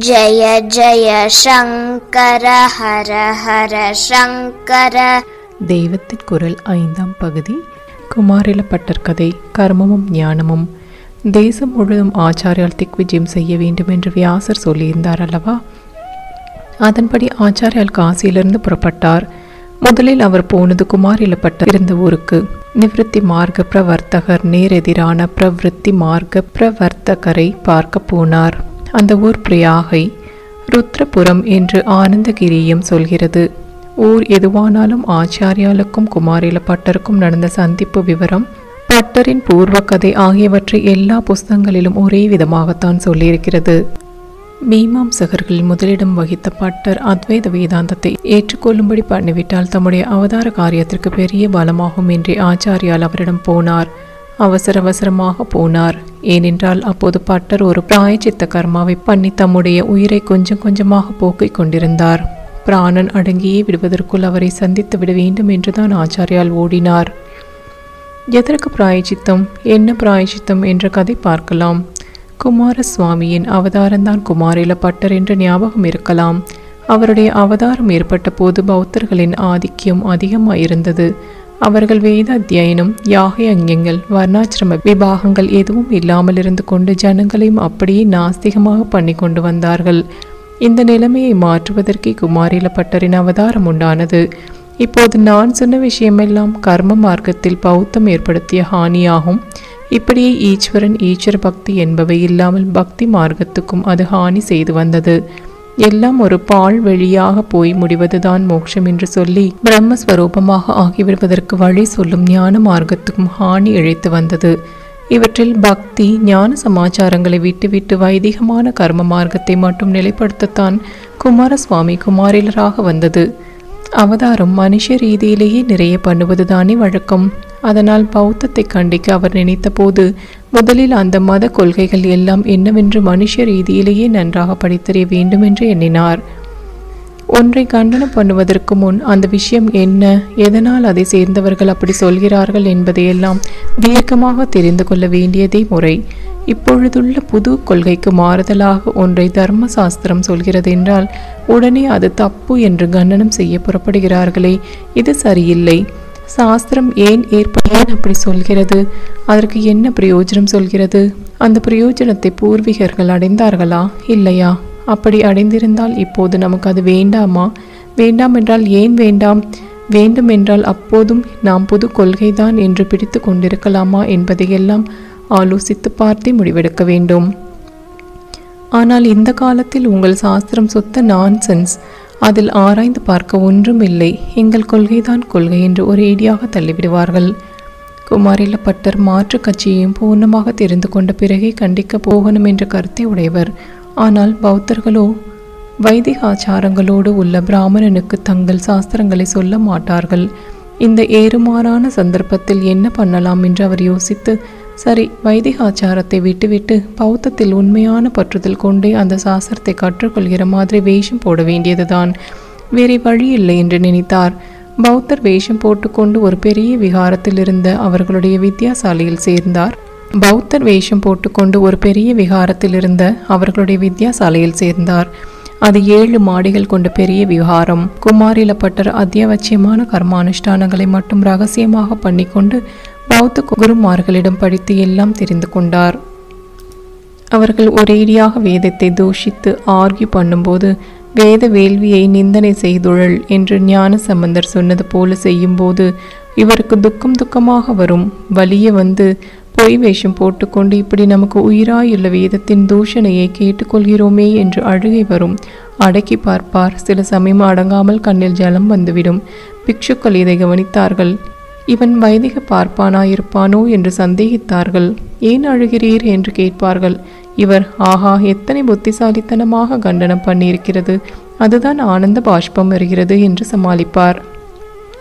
ஜய ஜய சங்கர ஹர ஹர சங்கர. தெய்வத்தின் குரல் 5ஆம் பகுதி. குமாரிலப்பட்டர் கதை. கர்மமும் ஞானமும். தேசம் முழுவதும் ஆச்சாரியால் திக்விஜயம் செய்ய வேண்டும் என்று வியாசர் சொல்லியிருந்தார் அல்லவா? அதன்படி ஆச்சாரியால் காசியிலிருந்து புறப்பட்டார். முதலில் அவர் போனது குமாரிலப்பட்டர் இருந்த ஊருக்கு. நிவிருத்தி மார்க்க பிரவர்த்தகர் நேரெதிரான பிரவிருத்தி மார்க்க பிரவர்த்தகரை பார்க்க போனார். அந்த ஊர் பிரயாகை. ருத்ரபுரம் என்று ஆனந்தகிரியும் சொல்கிறது. ஊர் எதுவானாலும் ஆச்சாரியாலுக்கும் குமாரிலப்பட்டருக்கும் நடந்த சந்திப்பு விவரம், பட்டரின் பூர்வ கதை ஆகியவற்றை எல்லா புஸ்தகங்களிலும் ஒரே விதமாகத்தான் சொல்லியிருக்கிறது. மீமாம்சகர்கள் முதலிடம் வகித்த பட்டர் அத்வைத வேதாந்தத்தை ஏற்றுக்கொள்ளும்படி பண்ணிவிட்டால் தம்முடைய அவதார காரியத்திற்கு பெரிய பலமாகும் என்று ஆச்சாரியால் அவரிடம் போனார். அவசரமாக போனார். ஏனென்றால் அப்போது பட்டர் ஒரு பிராயச்சித்த கர்மாவை பண்ணி தம்முடைய உயிரை கொஞ்சம் கொஞ்சமாக போக்கிக் கொண்டிருந்தார். பிராணன் அடங்கியே விடுவதற்குள் அவரை சந்தித்து விட வேண்டும் என்றுதான் ஆச்சாரியால் ஓடினார். எதற்கு பிராயச்சித்தம், என்ன பிராயச்சித்தம் என்ற கதை பார்க்கலாம். குமாரசுவாமியின் அவதாரம்தான் குமாரிலப்பட்டர் என்ற ஞாபகம் இருக்கலாம். அவருடைய அவதாரம் ஏற்பட்ட போது பௌத்தர்களின் ஆதிக்கம் அதிகமாயிருந்தது. அவர்கள் வேத அத்தியனம், யாக யஜ்ஞங்கள், வர்ணாசிரம விபாகங்கள் எதுவும் இல்லாமல் இருந்து கொண்டு ஜனங்களையும் அப்படியே நாஸ்திகமாக பண்ணி கொண்டு வந்தார்கள். இந்த நிலைமையை மாற்றுவதற்கே குமாரிலப்பட்டரின் அவதாரம் உண்டானது. இப்போது நான் சொன்ன விஷயமெல்லாம் கர்ம மார்க்கத்தில் பௌத்தம் ஏற்படுத்திய ஹானியாகும். இப்படியே ஈஸ்வரன் ஈஸ்வர பக்தி என்பவை இல்லாமல் பக்தி மார்க்கத்துக்கும் அது ஹானி செய்து வந்தது. எல்லாம் ஒரு பால் வழியாக போய் முடிவதுதான் மோட்சம் என்று சொல்லி பிரம்மஸ்வரூபமாக ஆகிவிடுவதற்கு வழி சொல்லும் ஞான மார்க்கத்துக்கும் ஹானி இழைத்து வந்தது. இவற்றில் பக்தி ஞான சமாச்சாரங்களை விட்டுவிட்டு வைதிகமான கர்ம மார்க்கத்தை மட்டும் நிலைப்படுத்தத்தான் குமாரசுவாமி குமாரிலராக வந்தது. அவதாரம் மனுஷ ரீதியிலேயே நிறைய பண்ணுவதுதானே வழக்கம். அதனால் பௌத்தத்தை கண்டிக்க அவர் நினைத்த போது முதலில் அந்த மத கொள்கைகள் எல்லாம் என்னவென்று மனுஷ ரீதியிலேயே நன்றாக படித்தறிய வேண்டும் என்று எண்ணினார். ஒன்றை கண்டனம் பண்ணுவதற்கு முன் அந்த விஷயம் என்ன, எதனால் அதை சேர்ந்தவர்கள் அப்படி சொல்கிறார்கள் என்பதையெல்லாம் தீர்க்கமாக தெரிந்து கொள்ள வேண்டியதே முறை. இப்பொழுதுள்ள புது கொள்கைக்கு மாறுதலாக ஒன்றை தர்ம சாஸ்திரம் சொல்கிறது என்றால் உடனே அது தப்பு என்று கண்டனம் செய்ய புறப்படுகிறார்களே, இது சரியில்லை. சாஸ்திரம் ஏன் அப்படி சொல்கிறது, அதற்கு என்ன பிரயோஜனம் சொல்கிறது, அந்த பிரயோஜனத்தை பூர்வீகர்கள் அடைந்தார்களா இல்லையா? அப்படி அடைந்திருந்தால் இப்போது நமக்கு அது வேண்டாமா? வேண்டாம் என்றால் ஏன் வேண்டாம்? வேண்டும் என்றால் அப்போதும் நாம் புது கொள்கைதான் என்று பிடித்து கொண்டிருக்கலாமா என்பதையெல்லாம் ஆலோசித்து பார்த்தே முடிவெடுக்க வேண்டும். ஆனால் இந்த காலத்தில் உங்கள் சாஸ்திரம் சுத்த நான்சென்ஸ். அதில் ஆராய்ந்து பார்க்க ஒன்றும் இல்லை. எங்கள் கொள்கைதான் கொள்கை என்று ஒரேடியாக தள்ளிவிடுவார்கள். குமாரிலப்பட்டர் மாற்று கட்சியையும் பூர்ணமாக தெரிந்து கொண்ட பிறகே கண்டிக்க போகணும் என்ற கருத்தை உடையவர். ஆனால் பௌத்தர்களோ வைதிக ஆச்சாரங்களோடு உள்ள பிராமணனுக்கு தங்கள் சாஸ்திரங்களை சொல்ல மாட்டார்கள். இந்த ஏறுமாறான சந்தர்ப்பத்தில் என்ன பண்ணலாம் என்று அவர் யோசித்து, சரி, வைதிக ஆச்சாரத்தை விட்டுவிட்டு பௌத்தத்தில் உண்மையான பற்றுதல் கொண்டே அந்த சாஸ்திரத்தை கற்றுக்கொள்கிற மாதிரி வேஷம் போட வேண்டியதுதான், வேறு வழி இல்லை என்று நினைத்தார். பௌத்தர் வேஷம் போட்டுக்கொண்டு ஒரு பெரிய விகாரத்தில் இருந்த அவர்களுடைய வித்யாசாலையில் சேர்ந்தார். அது 7 மாடிகள் கொண்ட பெரிய விகாரம். குமாரிலப்பட்டர் அத்தியாவசியமான கர்மானுஷ்டானங்களை மட்டும் ரகசியமாக பண்ணிக்கொண்டு பௌத்த குருமார்களிடம் படித்து எல்லாம் தெரிந்து கொண்டார். அவர்கள் ஒரேடியாக வேதத்தை தூஷித்து ஆர்கியூ பண்ணும்போது வேத வேள்வியை நிந்தனை செய்துழல் என்று ஞான சம்பந்தர் சொன்னது போல செய்யும்போது இவருக்கு துக்கமாக வரும். வலிய வந்து பொய் வேஷம் போட்டுக்கொண்டு இப்படி நமக்கு உயிராயுள்ள வேதத்தின் தூஷணையை கேட்டுக்கொள்கிறோமே என்று அழுகை வரும். அடக்கி பார்ப்பார். சில சமயம் அடங்காமல் கண்ணில் ஜலம் வந்துவிடும். பிக்ஷுக்கள் இதை கவனித்தார்கள். இவன் வைதிக பார்ப்பானாயிருப்பானோ என்று சந்தேகித்தார்கள். ஏன் அழுகிறீர் என்று கேட்பார்கள். இவர், ஆஹா, எத்தனை புத்திசாலித்தனமாக கண்டனம் பண்ணியிருக்கிறது, அதுதான் ஆனந்த பாஷ்பம் வருகிறது என்று சமாளிப்பார்.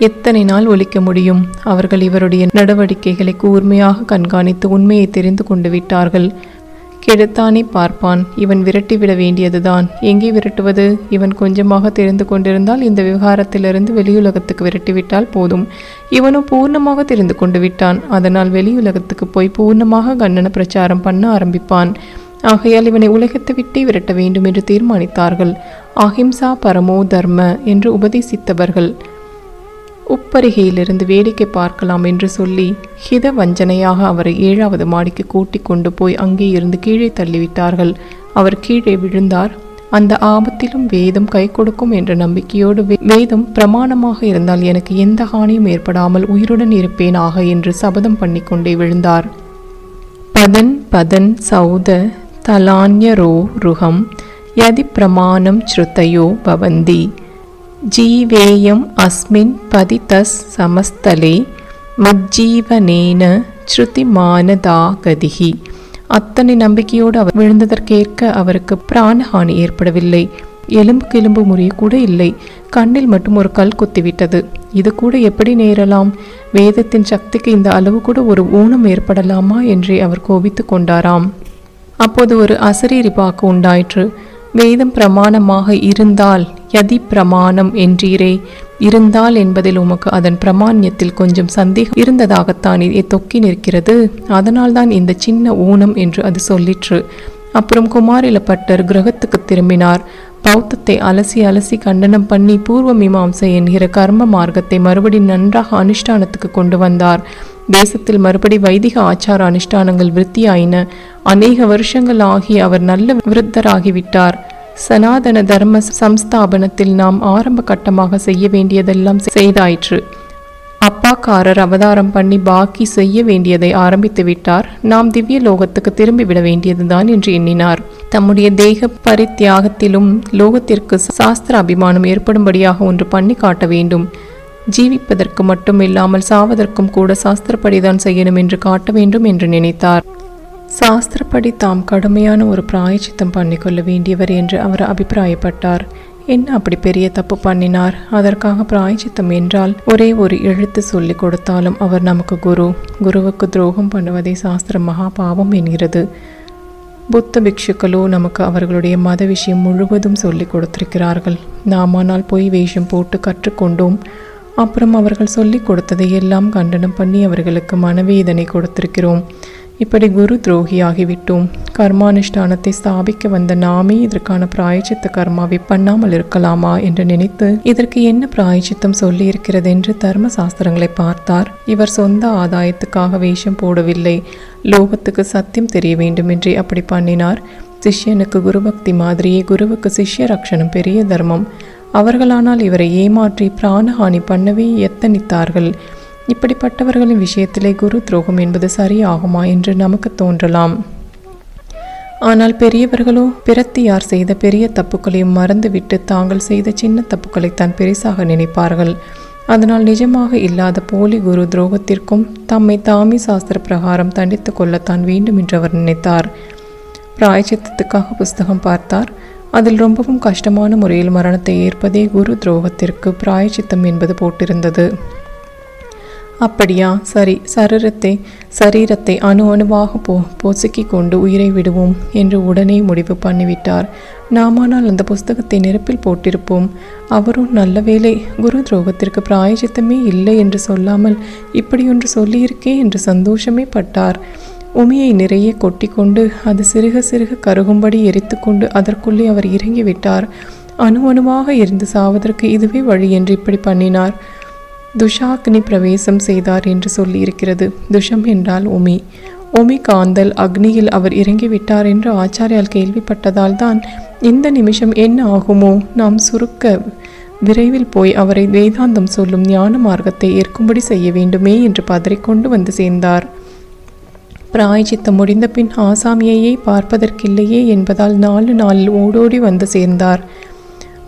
எத்தனை நாள் ஒலிக்க முடியும்? அவர்கள் இவருடைய நடவடிக்கைகளை கூர்மையாக கண்காணித்து உண்மையை தெரிந்து கொண்டு விட்டார்கள். கெடுத்தானே பார்ப்பான், இவன் விரட்டிவிட வேண்டியதுதான். எங்கே விரட்டுவது? இவன் கொஞ்சமாக தெரிந்து கொண்டிருந்தால் இந்த விவகாரத்திலிருந்து வெளியுலகத்துக்கு விரட்டிவிட்டால் போதும். இவனும் பூர்ணமாக தெரிந்து கொண்டு விட்டான். அதனால் வெளியுலகத்துக்கு போய் பூர்ணமாக கண்டன பிரச்சாரம் பண்ண ஆரம்பிப்பான். ஆகையால் இவனை உலகத்தை விட்டே விரட்ட வேண்டும் என்று தீர்மானித்தார்கள். அஹிம்சா பரமோ தர்ம என்று உபதேசித்தவர்கள் உப்பரிகையிலிருந்து வேடிக்கை பார்க்கலாம் என்று சொல்லி ஹித வஞ்சனையாக அவரை 7வது மாடிக்கு கூட்டிக் கொண்டு போய் அங்கே இருந்து கீழே தள்ளிவிட்டார்கள். அவர் கீழே விழுந்தார். அந்த ஆபத்திலும் வேதம் கை கொடுக்கும் என்ற நம்பிக்கையோடு வேதம் பிரமாணமாக இருந்தால் எனக்கு எந்த ஹானியும் ஏற்படாமல் உயிருடன் இருப்பேனாக என்று சபதம் பண்ணிக்கொண்டே விழுந்தார். பதன் பதன் சௌத தலான்யரோ ருகம் யதி பிரமாணம் ஸ்ருதயோ பவந்தி ஜீவேயம் அஸ்மின் பதிதஸ் சமஸ்தலே மஜ்ஜீவனேன ஸ்ருதிமானதா கதிஹி. அத்தனை நம்பிக்கையோடு அவர் விழுந்ததற்கேற்க அவருக்கு பிராணஹானி ஏற்படவில்லை. எலும்புக்கு எலும்பு முறிய கூட இல்லை. கண்ணில் மட்டும் ஒரு கல் குத்திவிட்டது. இது கூட எப்படி நேரலாம்? வேதத்தின் சக்திக்கு இந்த அளவு கூட ஒரு ஊனம் ஏற்படலாமா என்றே அவர் கோபித்து கொண்டாராம். அப்போது ஒரு அசரீரி வாக்கு உண்டாயிற்று. வேதம் பிரமாணமாக இருந்தால் யதி பிரமாணம் என்றீரே, இருந்தால் என்பதில் உமக்கு அதன் பிரமாண்யத்தில் கொஞ்சம் சந்தேகம் இருந்ததாகத்தான் தொக்கி நிற்கிறது. அதனால்தான் இந்த சின்ன ஊனம் என்று அது சொல்லிற்று. அப்புறம் குமாரில பட்டர் கிரகத்துக்கு திரும்பினார். பௌத்தத்தை அலசி அலசி கண்டனம் பண்ணி பூர்வ மீமாம்சை என்கிற கர்ம மார்க்கத்தை மறுபடி நன்றாக அனுஷ்டானத்துக்கு கொண்டு வந்தார். தேசத்தில் மறுபடி வைதிக ஆச்சார அனுஷ்டானங்கள் விருத்தியாயின. அநேக வருஷங்கள் ஆகி அவர் நல்ல விருத்தராகிவிட்டார். சனாதன தர்ம சம்ஸ்தாபனத்தில் நாம் ஆரம்ப கட்டமாக செய்ய வேண்டியதெல்லாம் செய்தாயிற்று. அப்பாக்காரர் அவதாரம் பண்ணி பாக்கி செய்ய வேண்டியதை ஆரம்பித்து விட்டார். நாம் திவ்ய லோகத்துக்கு திரும்பிவிட வேண்டியதுதான் என்று எண்ணினார். தம்முடைய தேக பரித்தியாகத்திலும் லோகத்திற்கு சாஸ்திர அபிமானம் ஏற்படும்படியாக ஒன்று பண்ணி காட்ட வேண்டும். ஜீவிப்பதற்கு மட்டும் இல்லாமல் சாவதற்கும் கூட சாஸ்திரப்படிதான் செய்யணும் என்று காட்ட வேண்டும் என்று நினைத்தார். சாஸ்திரப்படி தாம் கடுமையான ஒரு பிராயச்சித்தம் பண்ணிக்கொள்ள வேண்டியவர் என்று அவர் அபிப்பிராயப்பட்டார். என்ன அப்படி பெரிய தப்பு பண்ணினார்? அதற்காக பிராயச்சித்தம் என்றால் ஒரே ஒரு எழுத்து சொல்லி கொடுத்தாலும் அவர் நமக்கு குருவுக்கு துரோகம் பண்ணுவதை சாஸ்திரம் மகா பாவம் என்கிறது. புத்த பிக்ஷுக்களோ நமக்கு அவர்களுடைய மத விஷயம் முழுவதும் சொல்லி கொடுத்திருக்கிறார்கள். நாமானால் பொய் வேஷம் போட்டு கற்றுக்கொண்டோம். அப்புறம் அவர்கள் சொல்லி கொடுத்ததை எல்லாம் கண்டனம் பண்ணி அவர்களுக்கு மனவேதனை கொடுத்திருக்கிறோம். இப்படி குரு துரோகியாகிவிட்டோம். கர்மானுஷ்டானத்தை ஸ்தாபிக்க வந்த நாமே இதற்கான பிராயச்சித்த கர்மாவை பண்ணாமல் இருக்கலாமா என்று நினைத்து இதற்கு என்ன பிராயச்சித்தம் சொல்லி இருக்கிறது என்று தர்ம சாஸ்திரங்களை பார்த்தார். இவர் சொந்த ஆதாயத்துக்காக வேஷம் போடவில்லை. லோகத்துக்கு சத்தியம் தெரிய வேண்டும் என்றே அப்படி பண்ணினார். சிஷ்யனுக்கு குருபக்தி மாதிரியே குருவுக்கு சிஷ்ய ரக்ஷணம் பெரிய தர்மம். அவர்களானால் இவரை ஏமாற்றி பிராணஹானி பண்ணவே எத்தனித்தார்கள். இப்படிப்பட்டவர்களின் விஷயத்திலே குரு துரோகம் என்பது சரியாகுமா என்று நமக்கு தோன்றலாம். ஆனால் பெரியவர்களோ பிரத்தியார் செய்த பெரிய தப்புக்களையும் மறந்துவிட்டு தாங்கள் செய்த சின்ன தப்புக்களைத்தான் பெரிசாக நினைப்பார்கள். அதனால் நிஜமாக இல்லாத போலி குரு துரோகத்திற்கும் தம்மை தாமே சாஸ்திர பிரகாரம் தண்டித்து கொள்ளத்தான் வேண்டும் என்று அவர் நினைத்தார். பிராயச்சித்தத்துக்காக புஸ்தகம் பார்த்தார். அதில் ரொம்பவும் கஷ்டமான முறையில் மரணத்தை ஏற்பதே குரு துரோகத்திற்கு பிராயச்சித்தம் என்பது போட்டிருந்தது. அப்படியா, சரி, சரீரத்தை அணு அணுவாக பொசுக்கி கொண்டு உயிரை விடுவோம் என்று உடனே முடிவு பண்ணிவிட்டார். நாமானால் அந்த புஸ்தகத்தை நெருப்பில் போட்டிருப்போம். அவரும் நல்ல வேளை குரு துரோகத்திற்கு பிராயச்சித்தமே இல்லை என்று சொல்லாமல் இப்படியொன்று சொல்லியிருக்கே என்று சந்தோஷமே பட்டார். உமியை நிறைய கொட்டி கொண்டு அது சிறுக சிறுக கருகும்படி எரித்து கொண்டு அதற்குள்ளே அவர் இறங்கிவிட்டார். அணு அணுவாக எரிந்து சாவதற்கு இதுவே வழி என்று இப்படி பண்ணினார். துஷாக்னி பிரவேசம் செய்தார் என்று சொல்லி இருக்கிறது. துஷம் என்றால் உமி. உமி காந்தல் அக்னியில் அவர் இறங்கிவிட்டார் என்று ஆச்சாரியால் கேள்விப்பட்டதால் தான் இந்த நிமிஷம் என்ன ஆகுமோ, நாம் சுருக்க விரைவில் போய் அவரை வேதாந்தம் சொல்லும் ஞான மார்க்கத்தை ஏற்கும்படி செய்ய வேண்டுமே என்று பதறிக்கொண்டு வந்து சேர்ந்தார். பிராயச்சித்தம் முடிந்த பின் ஆசாமியையே பார்ப்பதற்கில்லையே என்பதால் 4 நாளில் ஓடோடி வந்து சேர்ந்தார்.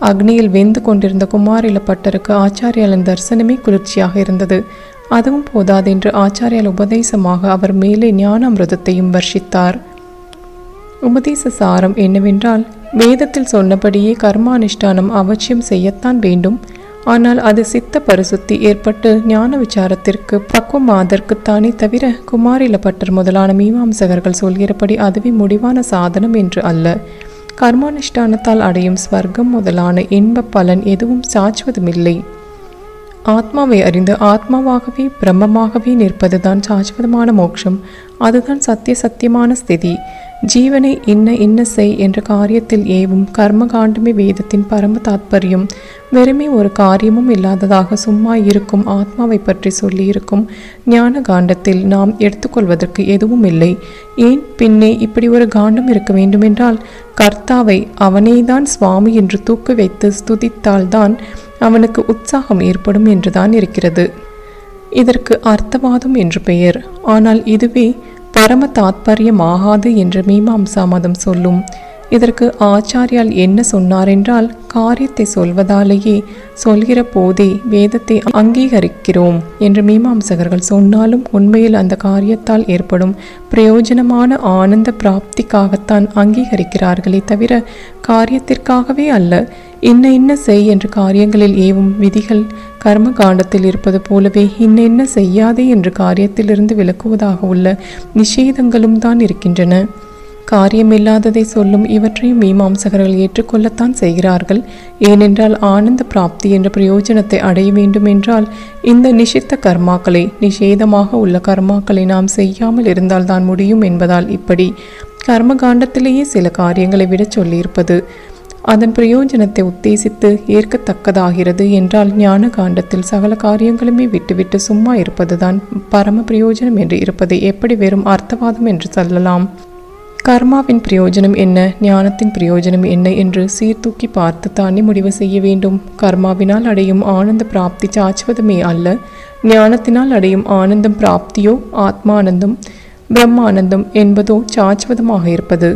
அக்னியில் வெந்து கொண்டிருந்த குமாரில பட்டருக்கு ஆச்சாரியாலின் தரிசனமே குளிர்ச்சியாக இருந்தது. அதுவும் போதாதென்று ஆச்சாரியால் உபதேசமாக அவர் மேலே ஞானாமிருதத்தையும் வர்ஷித்தார். உபதேச சாரம் என்னவென்றால், வேதத்தில் சொன்னபடியே கர்மானுஷ்டானம் அவசியம் செய்யத்தான் வேண்டும். ஆனால் அது சித்த பரிசுத்தி ஏற்பட்டு ஞான விசாரத்திற்கு பக்குவமாதற்குத்தானே தவிர குமாரில பட்டர் முதலான மீமாம்சகர்கள் சொல்கிறபடி அதுவே முடிவான சாதனம் என்று அல்ல. கர்மானுஷ்டானத்தால் அடையும் ஸ்வர்க்கம் முதலான இன்ப பலன் எதுவும் சாச்சுவதுமில்லை. ஆத்மாவை அறிந்து ஆத்மாவாகவே பிரம்மமாகவே நிற்பதுதான் சாஸ்வதமான மோட்சம். அதுதான் சத்தியமான ஸ்திதி. ஜீவனை இன்ன செய் என்ற காரியத்தில் ஏவும் கர்மகாண்டமே வேதத்தின் பரம தாத்பரியம். வெறுமே ஒரு காரியமும் இல்லாததாக சும்மா இருக்கும் ஆத்மாவை பற்றி சொல்லியிருக்கும் ஞான காண்டத்தில் நாம் எடுத்துக்கொள்வதற்கு எதுவும் இல்லை. ஏன் பின்னே இப்படி ஒரு காண்டம் இருக்க வேண்டுமென்றால் கர்த்தாவை அவனேதான் சுவாமி என்று தூக்கி வைத்து ஸ்துதித்தால்தான் அவனுக்கு உற்சாகம் ஏற்படும் என்றுதான் இருக்கிறது. இதற்கு அர்த்தவாதம் என்று பெயர். ஆனால் இதுவே பரம தாத்பரியமாகாது என்று மீமாம்சா மதம் சொல்லும். இதற்கு ஆச்சாரியால் என்ன சொன்னார் என்றால், காரியத்தை சொல்வதாலேயே சொல்கிற போதே வேதத்தை அங்கீகரிக்கிறோம் என்று மீமாம்சகர்கள் சொன்னாலும் உண்மையில் அந்த காரியத்தால் ஏற்படும் பிரயோஜனமான ஆனந்த பிராப்திக்காகத்தான் அங்கீகரிக்கிறார்களே தவிர காரியத்திற்காகவே அல்ல. இன்ன செய் என்ற காரியங்களில் ஏவும் விதிகள் கர்ம காண்டத்தில் இருப்பது போலவே இன்ன செய்யாதே என்ற காரியத்திலிருந்து விலக்குவதாக உள்ள நிஷேதங்களும் தான் இருக்கின்றன. காரியமில்லாததை சொல்லும் இவற்றையும் மீமாம்சகர்கள் ஏற்றுக்கொள்ளத்தான் செய்கிறார்கள். ஏனென்றால் ஆனந்த பிராப்தி என்ற பிரயோஜனத்தை அடைய வேண்டும் என்றால் இந்த நிஷித்த கர்மாக்களை, நிஷேதமாக உள்ள கர்மாக்களை நாம் செய்யாமல் இருந்தால் தான் முடியும் என்பதால் இப்படி கர்மகாண்டத்திலேயே சில காரியங்களை விட சொல்லியிருப்பது அதன் பிரயோஜனத்தை உத்தேசித்து ஏற்கத்தக்கதாகிறது என்றால் ஞான காண்டத்தில் சகல காரியங்களுமே விட்டுவிட்டு சும்மா இருப்பதுதான் பரம பிரயோஜனம் என்று இருப்பதை எப்படி வெறும் அர்த்தவாதம் என்று சொல்லலாம்? கர்மாவின் பிரயோஜனம் என்ன, ஞானத்தின் பிரயோஜனம் என்ன என்று சீர்தூக்கி பார்த்து தானே முடிவு செய்ய வேண்டும். கர்மாவினால் அடையும் ஆனந்த பிராப்தி சாஸ்வதமே அல்ல. ஞானத்தினால் அடையும் ஆனந்தம் பிராப்தியோ ஆத்மானந்தம் பிரம்மானந்தம் என்பதோ சாஸ்வதமாக இருப்பது.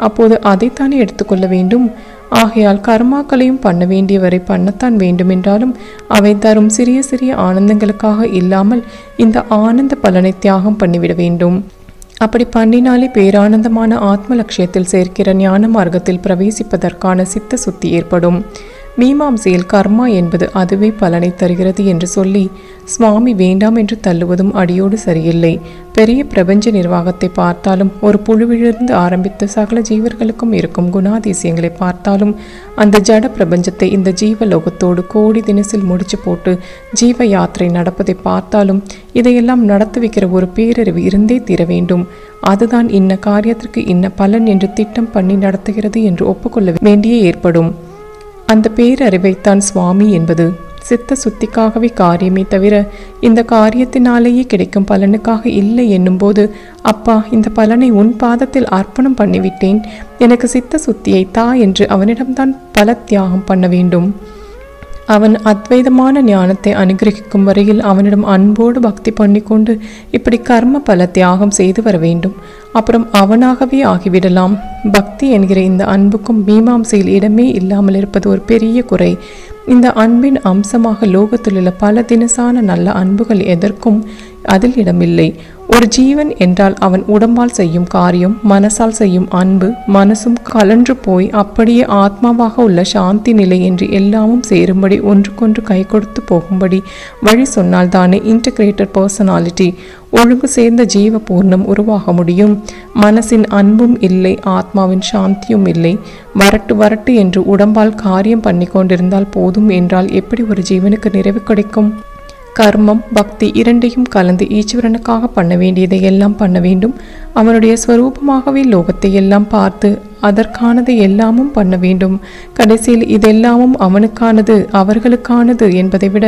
அப்போது அதைத்தானே எடுத்துக்கொள்ள வேண்டும். ஆகையால் கர்மாக்களையும் பண்ண வேண்டியவரை பண்ணத்தான் வேண்டுமென்றாலும் அவை தரும் சிறிய சிறிய ஆனந்தங்களுக்காக இல்லாமல் இந்த ஆனந்த பலனை தியாகம் பண்ணிவிட வேண்டும். அப்படி பண்ணினாலே பேரானந்தமான ஆத்ம லட்சியத்தில் சேர்க்கிற ஞான மார்க்கத்தில் பிரவேசிப்பதற்கான சித்த சுத்தி ஏற்படும். மீமாம்சையில் கர்மா என்பது அதுவே பலனை தருகிறது என்று சொல்லி சுவாமி வேண்டாம் என்று தள்ளுவதும் அடியோடு சரியில்லை. பெரிய பிரபஞ்ச நிர்வாகத்தை பார்த்தாலும் ஒரு புழுவிலிருந்து ஆரம்பித்து சகல ஜீவர்களுக்கும் இருக்கும் குணாதிசயங்களை பார்த்தாலும் அந்த ஜட பிரபஞ்சத்தை இந்த ஜீவலோகத்தோடு கோடி தினசில் முடிச்சு போட்டு ஜீவ யாத்திரை நடப்பதை பார்த்தாலும் இதையெல்லாம் நடத்தி வைக்கிற ஒரு பேரறிவு இருந்தே தீர வேண்டும். அதுதான் இன்ன காரியத்திற்கு இன்ன பலன் என்று திட்டம் பண்ணி நடத்துகிறது என்று ஒப்புக்கொள்ள வேண்டியே ஏற்படும். அந்த பேரறிவைத்தான் சுவாமி என்பது. சித்த சுத்திக்காகவே காரியமே தவிர இந்த காரியத்தினாலேயே கிடைக்கும் பலனுக்காக இல்லை என்னும்போது, அப்பா இந்த பலனை உன் பாதத்தில் அர்ப்பணம் பண்ணிவிட்டேன், எனக்கு சித்த சுத்தியை தா என்று அவனிடம்தான் பல தியாகம் பண்ண வேண்டும். அவன் அத்வைதமான ஞானத்தை அனுகிரகிக்கும் வரையில் அவனிடம் அன்போடு பக்தி பண்ணிக்கொண்டு இப்படி கர்ம பல தியாகம் செய்து வர வேண்டும். அப்புறம் அவனாகவே ஆகிவிடலாம். பக்தி என்கிற இந்த அன்புக்கும் மீமாம்சையில் இடமே இல்லாமல் இருப்பது ஒரு பெரிய குறை. இந்த அன்பின் அம்சமாக லோகத்திலுள்ள பல தினசான நல்ல அன்புகள் எதற்கும் அதில் இடமில்லை. ஒரு ஜீவன் என்றால் அவன் உடம்பால் செய்யும் காரியம், மனசால் செய்யும் அன்பு, மனசும் கலன்று போய் அப்படியே ஆத்மாவாக உள்ள சாந்தி நிலை என்று எல்லாமும் சேரும்படி ஒன்றுக்கொன்று கை கொடுத்து போகும்படி வழி சொன்னால் தானே இன்டகிரேட்டட் பர்சனாலிட்டி, ஒழுங்கு சேர்ந்த ஜீவ பூர்ணம் உருவாக முடியும். மனசின் அன்பும் இல்லை, ஆத்மாவின் சாந்தியும் இல்லை. வரட்டு என்று உடம்பால் காரியம் பண்ணி கொண்டிருந்தால் போதும் என்றால் எப்படி ஒரு ஜீவனுக்கு நிறைவு கிடைக்கும்? கர்மம் பக்தி இரண்டையும் கலந்து ஈஸ்வரனுக்காக பண்ண வேண்டியதை எல்லாம் பண்ண வேண்டும். அவனுடைய ஸ்வரூபமாகவே லோகத்தை எல்லாம் பார்த்து அதற்கானதை எல்லாமும் பண்ண வேண்டும். கடைசியில் இதெல்லாமும் அவனுக்கானது, அவர்களுக்கானது என்பதை விட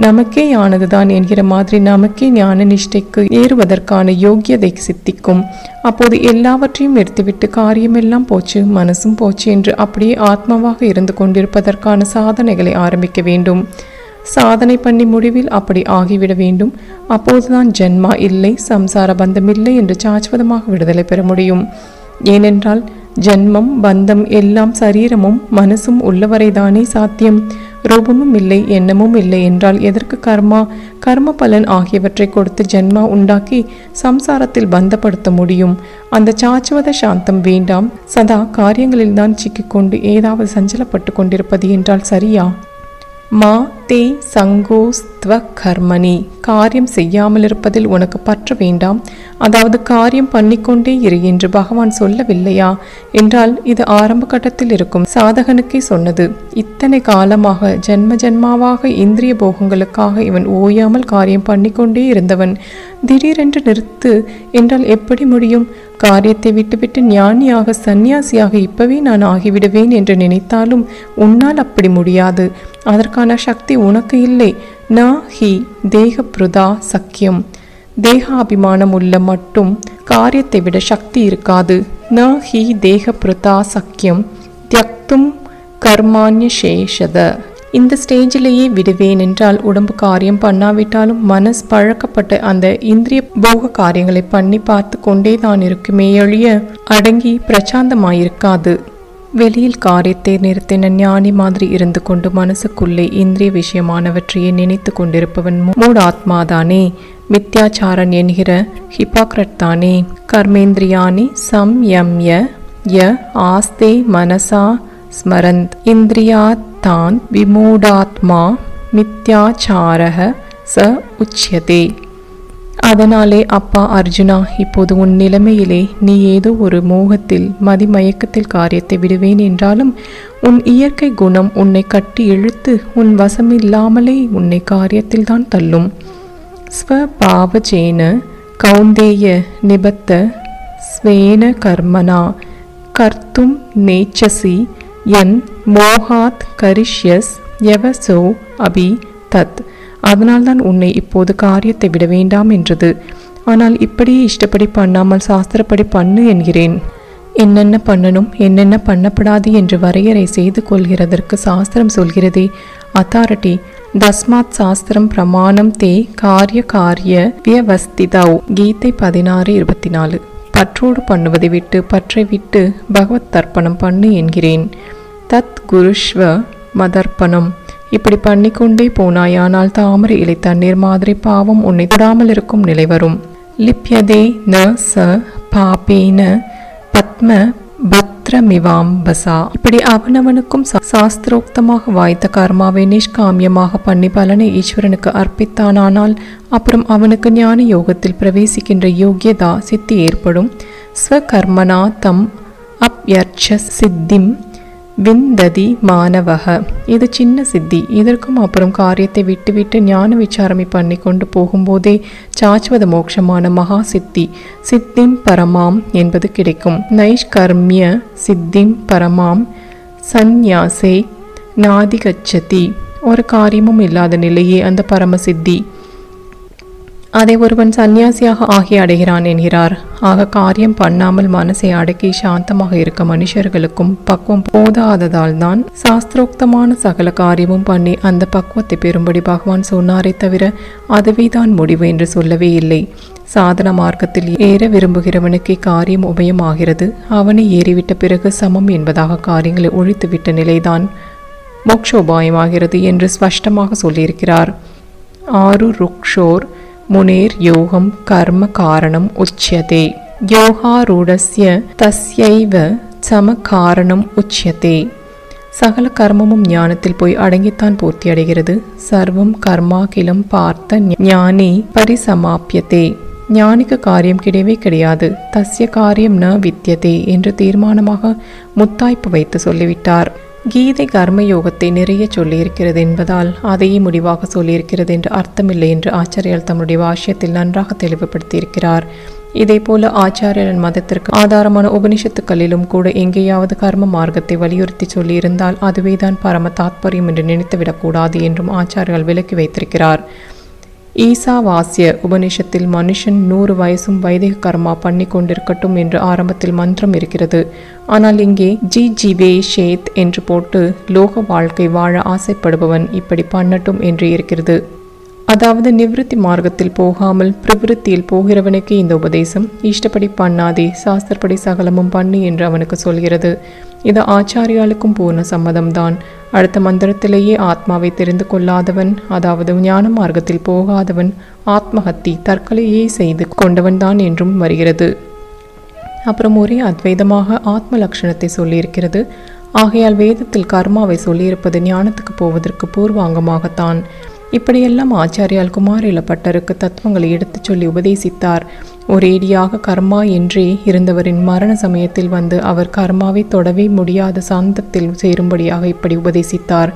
நமக்கே ஆனதுதான் என்கிற மாதிரி நமக்கே ஞான நிஷ்டைக்கு ஏறுவதற்கான யோக்கியதை சித்திக்கும். அப்போது எல்லாவற்றையும் எடுத்துவிட்டு காரியமெல்லாம் போச்சு, மனசும் போச்சு என்று அப்படியே ஆத்மாவாக இருந்து கொண்டிருப்பதற்கான சாதனைகளை ஆரம்பிக்க வேண்டும். சாதனை பண்ணி முடிவில் அப்படி ஆகிவிட வேண்டும். அப்போதுதான் ஜென்மா இல்லை, சம்சார பந்தம் இல்லை என்று சாஸ்வதமாக விடுதலை பெற முடியும். ஏனென்றால் ஜென்மம் பந்தம் எல்லாம் சரீரமும் மனசும் உள்ளவரைதானே சாத்தியம். ரூபமும் இல்லை, எண்ணமும் இல்லை என்றால் எதற்கு கர்மா, கர்ம பலன் ஆகியவற்றை கொடுத்து ஜென்மா உண்டாக்கி சம்சாரத்தில் பந்தப்படுத்த முடியும்? அந்த சாச்சுவத சாந்தம் வேண்டாம். சதா காரியங்களில் தான் சிக்கிக்கொண்டு ஏதாவது சஞ்சலப்பட்டு கொண்டிருப்பது என்றால் சரியா? மா தே சங்கோஸ்த்வ கர்மணி, காரியம் செய்யாமல் இருப்பதில் உனக்கு பற்ற வேண்டாம். அதாவது காரியம் பண்ணிக்கொண்டே இரு என்று பகவான் சொல்லவில்லையா என்றால் இது ஆரம்ப கட்டத்தில் இருக்கும் சாதகனுக்கே சொன்னது. இத்தனை காலமாக ஜென்ம ஜென்மாவாக இந்திரிய போகங்களுக்காக இவன் ஓயாமல் காரியம் பண்ணிக்கொண்டே இருந்தவன் திடீரென்று நிறுத்து என்றால் எப்படி முடியும்? காரியத்தை விட்டுவிட்டு ஞானியாக சந்நியாசியாக இப்பவே நான் ஆகிவிடுவேன் என்று நினைத்தாலும் உன்னால் அப்படி முடியாது. அதற்கான சக்தி உனக்கு இல்லை. ந ஹி தேக பிரதா சக்கியம், தேகாபிமானம் உள்ள மட்டும் காரியத்தை விட சக்தி இருக்காது. ந ஹி தேக பிரதா சக்கியம் தியக்தும் கர்மான்ய சேஷத. இந்த ஸ்டேஜிலேயே விடுவேன் என்றால் உடம்பு காரியம் பண்ணாவிட்டாலும் மனசு பழக்கப்பட்ட அந்த இந்திரிய போக காரியங்களை பண்ணி பார்த்து கொண்டே தான் இருக்குமே ஒழிய அடங்கி பிரசாந்தமாயிருக்காது. வெளியில் காரியத்தை நிறுத்தின ஞானி மாதிரி இருந்து கொண்டு மனசுக்குள்ளே இந்திரிய விஷயமானவற்றையே நினைத்து கொண்டிருப்பவன் மூடாத்மாதானே, மித்யாச்சாரன் என்கிற ஹிப்பாக்ரட் தானே. கர்மேந்திரியானி சம்யம்ய ய ஆஸ்தே மனசா ஸ்மரந்த் இந்திரியாத்தான் விமூடாத்மா மித்யாச்சாரஹ ச உச்யதே. அதனாலே அப்பா அர்ஜுனா, இப்போது உன் நிலைமையிலே நீ ஏதோ ஒரு மோகத்தில் மதிமயக்கத்தில் காரியத்தை விடுவேன் என்றாலும் உன் இயற்கை குணம் உன்னை கட்டி இழுத்து உன் வசமில்லாமலே உன்னை காரியத்தில் தான் தள்ளும். ஸ்வபாவஜேன கௌந்தேய நிபத்த ஸ்வேன கர்மனா கர்த்தும் நேச்சசி என் மோகாத் கரிஷ்யஸ் யவசோ அபி தத். அதனால்தான் உன்னை இப்போது காரியத்தை விட வேண்டாம் என்றது. ஆனால் இப்படியே இஷ்டப்படி பண்ணாமல் சாஸ்திரப்படி பண்ணு என்கிறேன். என்னென்ன பண்ணணும் என்னென்ன பண்ணப்படாது என்று வரையறை செய்து கொள்கிறதற்கு சாஸ்திரம் சொல்கிறதே. அத்தாரிட்டி தஸ்மாத் சாஸ்திரம் பிரமாணம் தே காரிய காரிய வியவஸ்திதௌ. கீதை 16:24. பற்றோடு பண்ணுவதை விட்டு பற்றை விட்டு பகவத் தர்ப்பணம் பண்ணு என்கிறேன். தத் குருஷ்வ மதர்ப்பணம். இப்படி பண்ணிக்கொண்டே போனாயானால் தாமரை இலை தண்ணீர் மாதிரி பாவம் உன்னை தொடாமல் இருக்கும் நிலை வரும். லிப்யதே ந ச பாபேன பத்ம பத்ரமிவாம்பசா. இப்படி அவனவனுக்கும் சாஸ்திரோக்தமாக வாய்த்த கர்மாவை நிஷ்காமியமாக பண்ணி பலனை ஈஸ்வரனுக்கு அர்ப்பித்தானால் அப்புறம் அவனுக்கு ஞான யோகத்தில் பிரவேசிக்கின்ற யோகியதா சித்தி ஏற்படும். ஸ்வகர்மனா தம் அப்யர்ச்ச சித்திம் விந்ததி மாணவக. இது சின்ன சித்தி. இதற்கும் அப்புறம் காரியத்தை விட்டுவிட்டு ஞான விசாரமை பண்ணி கொண்டு போகும்போதே சாஸ்வத மோட்சமான மகா சித்தி சித்திம் பரமாம் என்பது கிடைக்கும். நைஷ்கர்மிய சித்திம் பரமாம் சந்நியாசே நாதிகச்சதி. ஒரு காரியமும் இல்லாத நிலையே அந்த பரம சித்தி. அதை ஒருவன் சந்நியாசியாக ஆகி அடைகிறான் என்கிறார். ஆக காரியம் பண்ணாமல் மனசை அடக்கி சாந்தமாக இருக்க மனுஷர்களுக்கும் பக்குவம் போதாததால் தான் சாஸ்திரோக்தமான சகல காரியமும் பண்ணி அந்த பக்குவத்தை பெறும்படி பகவான் சொன்னாரே தவிர அதுவே தான் முடிவு என்று சொல்லவே இல்லை. சாதன மார்க்கத்தில் ஏற விரும்புகிறவனுக்கே காரியம் உபயமாகிறது. அவனை ஏறிவிட்ட பிறகு சமம் என்பதாக காரியங்களை ஒழித்துவிட்ட நிலைதான் மோக்ஷோபாயமாகிறது என்று ஸ்பஷ்டமாக சொல்லியிருக்கிறார். 6 ருக்ஷோர் முனேர் யோகம் கர்ம காரணம் உச்யதே. யோகாரூடஸ்ய தஸ்யைவ சம காரணம் உச்யதே. சகல கர்மமும் ஞானத்தில் போய் அடங்கித்தான் பூர்த்தி அடைகிறது. சர்வம் கர்மாகிலம் பார்த்த ஞானி பரிசமாப்பியதே. ஞானிக்கு காரியம் கிடையவே கிடையாது. தஸ்ய காரியம் ந வித்தியதே என்று தீர்மானமாக முத்தாய்ப்பு வைத்து சொல்லிவிட்டார். கீதை கர்மயோகத்தை நிறைய சொல்லியிருக்கிறது என்பதால் அதையே முடிவாக சொல்லியிருக்கிறது என்று அர்த்தமில்லை என்று ஆச்சாரியால் தம்முடைய வாஷ்யத்தில் நன்றாக தெளிவுபடுத்தியிருக்கிறார். இதே போல ஆச்சாரியன் மதத்திற்கு ஆதாரமான உபனிஷத்துக்களிலும் கூட எங்கேயாவது கர்ம மார்க்கத்தை வலியுறுத்தி சொல்லியிருந்தால் அதுவேதான் பரம தாத்பரியம் என்று நினைத்துவிடக்கூடாது என்றும் ஆச்சாரியால் விலக்கி வைத்திருக்கிறார். ஈசாவாசிய உபனிஷத்தில் மனுஷன் 100 வயசும் வைதிக கர்மா பண்ணி கொண்டிருக்கட்டும் என்று ஆரம்பத்தில் மந்திரம் இருக்கிறது. ஆனால் இங்கே ஜீவே ஷேத் என்று போட்டு லோக வாழ்க்கை வாழ ஆசைப்படுபவன் இப்படி பண்ணட்டும் என்று இருக்கிறது. அதாவது நிவிருத்தி மார்க்கத்தில் போகாமல் பிரவிருத்தியில் போகிறவனுக்கு இந்த உபதேசம். இஷ்டப்படி பண்ணாதே, சாஸ்திரப்படி சகலமும் பண்ணு என்று அவனுக்கு சொல்கிறது. இது ஆச்சாரியாளுக்கும் பூர்ண சம்மதம்தான். அடுத்த மந்திரத்திலேயே ஆத்மாவை தெரிந்து கொள்ளாதவன், அதாவது ஞான மார்க்கத்தில் போகாதவன் ஆத்மஹத்தி தற்கொலையே செய்து கொண்டவன் தான் என்றும் வருகிறது. அப்புறம் ஒரே அத்வைதமாக ஆத்ம லட்சணத்தை சொல்லியிருக்கிறது. ஆகையால் வேதத்தில் கர்மாவை சொல்லியிருப்பது ஞானத்துக்கு போவதற்கு பூர்வாங்கமாகத்தான். இப்படியெல்லாம் ஆச்சாரியால் குமாரில பட்டருக்கு தத்துவங்களை எடுத்துச் சொல்லி உபதேசித்தார். ஒரேடியாக கர்மா என்றே இருந்தவரின் மரண சமயத்தில் வந்து அவர் கர்மாவை தொடவே முடியாத சாந்தத்தில் சேரும்படியாக இப்படி உபதேசித்தார்.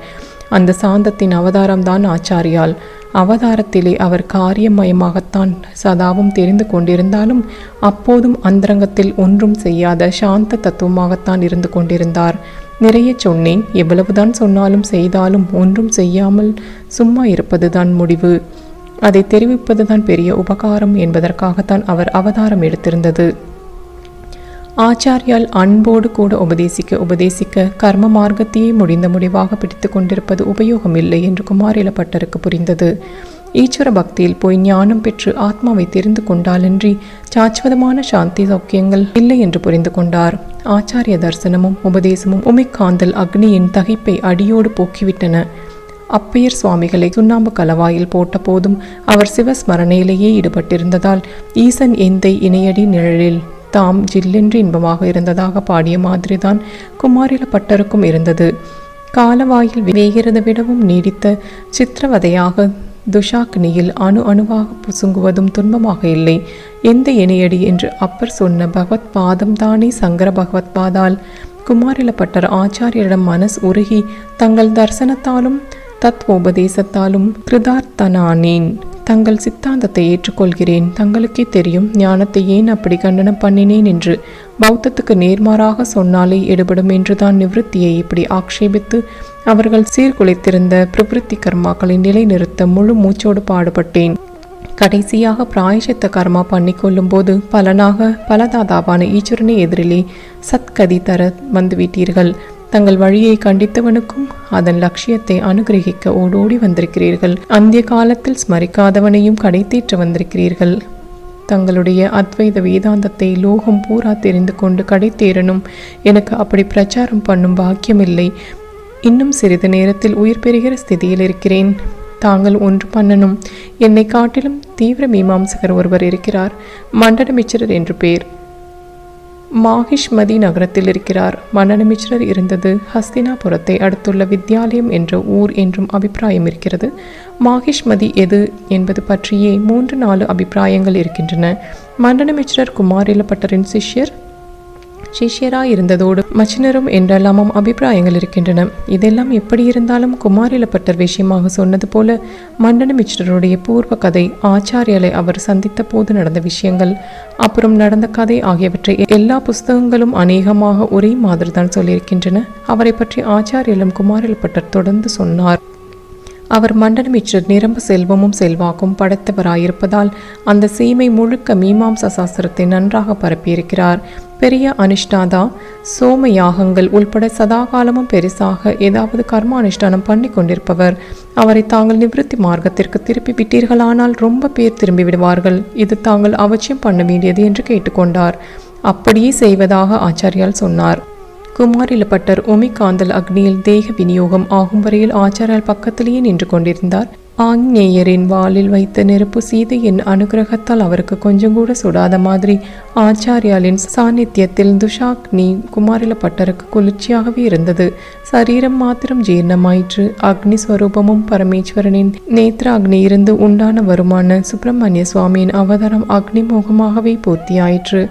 அந்த சாந்தத்தின் அவதாரம்தான் ஆச்சாரியால். அவதாரத்திலே அவர் காரியமயமாகத்தான் சதாவும் தெரிந்து கொண்டிருந்தாலும் அப்போதும் அந்தரங்கத்தில் ஒன்றும் செய்யாத சாந்த தத்துவமாகத்தான் இருந்து கொண்டிருந்தார். நிறைய சொன்னேன், எவ்வளவுதான் சொன்னாலும் செய்தாலும் ஒன்றும் செய்யாமல் சும்மா இருப்பதுதான் முடிவு. அதை தெரிவிப்பதுதான் பெரிய உபகாரம் என்பதற்காகத்தான் அவர் அவதாரம் எடுத்திருந்தது. ஆச்சாரியால் அன்போடு கூட உபதேசிக்க கர்ம மார்க்கத்தையே முடிந்த முடிவாக பிடித்து கொண்டிருப்பது உபயோகமில்லை என்று குமாரில பட்டருக்கு புரிந்தது. ஈஸ்வர பக்தியில் போய் ஞானம் பெற்று ஆத்மாவை தெரிந்து கொண்டாலன்றி சாஸ்வதமான சாந்தி சௌக்கியங்கள் இல்லை என்று புரிந்து கொண்டார். ஆச்சாரிய தரிசனமும் உபதேசமும் உமிக்காந்தல் அக்னியின் தகைப்பை அடியோடு போக்கிவிட்டன. அப்பையர் சுவாமிகளை சுண்ணாம்பு கலவாயில் போட்ட போதும் அவர் சிவஸ்மரணையிலேயே ஈடுபட்டிருந்ததால் ஈசன் எந்தை இணையடி நிழலில் தாம் ஜில்லென்று இன்பமாக இருந்ததாக பாடிய மாதிரிதான் குமாரில பட்டருக்கும் இருந்தது. காலவாயில் வேகிறதை விடவும் நீடித்த சித்திரவதையாக துஷாக்னியில் அணுவாக புசுங்குவதும் துன்பமாக இல்லை. எந்த இணையடி என்று அப்பர் சொன்ன பகவத் பாதம் தானே சங்கர பகவத் பாதால் குமாரில பட்டர் ஆச்சாரியரிடம் மனஸ் உருகி தங்கள் தரிசனத்தாலும் தத்துவோபதேசத்தாலும் கிருதார்த்தனானேன். தங்கள் சித்தாந்தத்தை ஏற்றுக்கொள்கிறேன். தங்களுக்கே தெரியும் ஞானத்தை ஏன் அப்படி கண்டனம் பண்ணினேன் என்று. பௌத்தத்துக்கு நேர்மாறாக சொன்னாலே எடுபடும் என்றுதான் நிவೃத்தியை இப்படி ஆக்ஷேபித்து அவர்கள் சீர்குலைத்திருந்த பிரவிற்த்தி கர்மாக்களை நிலைநிறுத்த முழு மூச்சோடு பாடுபட்டேன். கடைசியாக பிராயசித்த கர்மா பண்ணிக்கொள்ளும் போது பலனாக பலதாதாவான ஈஸ்வரனை எதிரிலே சத்கதி தர வந்துவிட்டீர்கள். தங்கள் வழியை கண்டித்தவனுக்கும் அதன் லட்சியத்தை அனுகிரகிக்க ஓடோடி வந்திருக்கிறீர்கள். அந்திய காலத்தில் ஸ்மரிக்காதவனையும் கடைத்தேற்ற வந்திருக்கிறீர்கள். தங்களுடைய அத்வைத வேதாந்தத்தை லோகம் பூரா தெரிந்து கொண்டு கடைத்தேறனும் எனக்கு அப்படி பிரச்சாரம் பண்ணும் பாக்கியமில்லை. இன்னும் சிறிது நேரத்தில் உயிர் பெறுகிற ஸ்திதியில் இருக்கிறேன். தாங்கள் ஒன்று பண்ணணும். என்னை காட்டிலும் தீவிர மீமாம்சகர் ஒருவர் இருக்கிறார். மண்டனமிச்சரர் என்று பேர். மாகிஷ்மதி நகரத்தில் இருக்கிறார். மண்டனமிச்சரர் இருந்தது ஹஸ்தினாபுரத்தை அடுத்துள்ள வித்யாலயம் என்ற ஊர் என்றும் அபிப்பிராயம் இருக்கிறது. மாகிஷ்மதி எது என்பது பற்றியே 3-4 அபிப்பிராயங்கள் இருக்கின்றன. மண்டனமிச்சரர் குமாரில பட்டரின் சிஷ்யராய் இருந்ததோடு மச்சினரும் என்றெல்லாமும் அபிப்பிராயங்கள் இருக்கின்றன. இதெல்லாம் எப்படி இருந்தாலும் குமாரில பட்டர் விஷயமாக சொன்னது போல மண்டனமிச்சரருடைய பூர்வ கதை, ஆச்சாரியலை அவர் சந்தித்த போது நடந்த விஷயங்கள், அப்புறம் நடந்த கதை ஆகியவற்றை எல்லா புஸ்தகங்களும் அநேகமாக ஒரே மாதிரி தான் சொல்லியிருக்கின்றன. அவரை பற்றி ஆச்சாரியலும் குமாரில பட்டர் தொடர்ந்து சொன்னார். அவர் மண்டனமிச்சர் நிரம்ப செல்வமும் செல்வாக்கும் படைத்தவராயிருப்பதால் அந்த சீமை முழுக்க மீமாம்சா சாஸ்திரத்தை நன்றாக பரப்பியிருக்கிறார். பெரிய அனுஷ்டாதா சோம யாகங்கள் உள்பட சதாகாலமும் பெரிசாக ஏதாவது கர்ம அனுஷ்டானம் பண்ணி கொண்டிருப்பவர். அவரை தாங்கள் நிவೃத்தி மார்க்கத்திற்கு திருப்பி விட்டீர்களானால் ரொம்ப பேர் திரும்பி விடுவார்கள். இது தாங்கள் அவசியம் பண்ண வேண்டியது என்று கேட்டுக்கொண்டார். அப்படியே செய்வதாக ஆச்சாரியால் சொன்னார். குமாரில பட்டர் உமிக்காந்தல் அக்னியில் தேக விநியோகம் ஆகும் வரையில் ஆச்சாரியால் பக்கத்திலேயே நின்று கொண்டிருந்தார். ஆஞ்சநேயரின் வாளில் வைத்த நெருப்பு சீதையின் அனுகிரகத்தால் அவருக்கு கொஞ்சம் கூட சுடாத மாதிரி ஆச்சாரியாலின் சாநித்தியத்தில் துஷாக்னி குமாரில பட்டருக்கு குளிர்ச்சியாகவே இருந்தது. சரீரம் மாத்திரம் ஜீர்ணமாயிற்று. அக்னி ஸ்வரூபமும் பரமேஸ்வரனின் நேத்திர அக்னி இருந்து உண்டான வருமான சுப்பிரமணிய சுவாமியின் அவதாரம் அக்னி மோகமாகவே பூர்த்தியாயிற்று.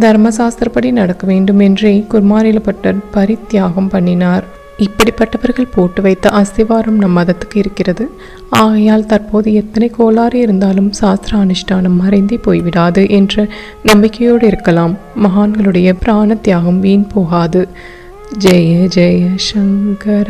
தர்மசாஸ்திரப்படி நடக்க வேண்டும் என்றே குமாரில பட்டர் பரித்தியாகம் பண்ணினார். இப்படிப்பட்டவர்கள் போட்டு வைத்த அஸ்திவாரம் நம் மதத்துக்கு இருக்கிறது. ஆகையால் தற்போது எத்தனை கோளாறு இருந்தாலும் சாஸ்திர அனுஷ்டானம் மறைந்தே போய்விடாது என்ற நம்பிக்கையோடு இருக்கலாம். மகான்களுடைய பிராண தியாகம் வீண் போகாது. ஜெய ஜெய சங்கர.